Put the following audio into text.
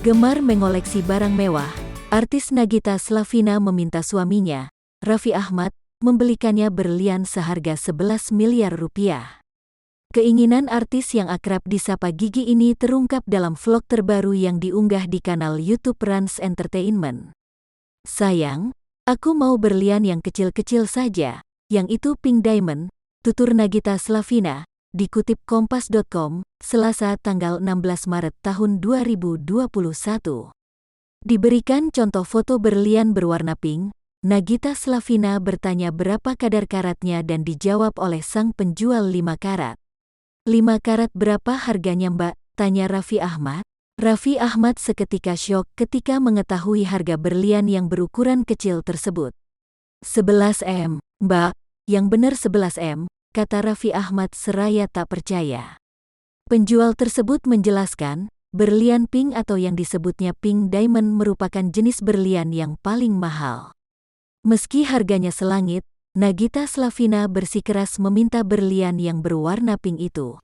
Gemar mengoleksi barang mewah, artis Nagita Slavina meminta suaminya, Raffi Ahmad, membelikannya berlian seharga 11 miliar rupiah. Keinginan artis yang akrab disapa Gigi ini terungkap dalam vlog terbaru yang diunggah di kanal YouTube Rans Entertainment. "Sayang, aku mau berlian yang kecil-kecil saja, yang itu pink diamond," tutur Nagita Slavina, dikutip Kompas.com, Selasa tanggal 16 Maret tahun 2021. Diberikan contoh foto berlian berwarna pink, Nagita Slavina bertanya berapa kadar karatnya dan dijawab oleh sang penjual 5 karat. "5 karat berapa harganya, Mbak?" tanya Raffi Ahmad. Raffi Ahmad seketika syok ketika mengetahui harga berlian yang berukuran kecil tersebut. "11 M, Mbak, yang benar 11 M, kata Raffi Ahmad seraya tak percaya. Penjual tersebut menjelaskan, berlian pink atau yang disebutnya pink diamond merupakan jenis berlian yang paling mahal. Meski harganya selangit, Nagita Slavina bersikeras meminta berlian yang berwarna pink itu.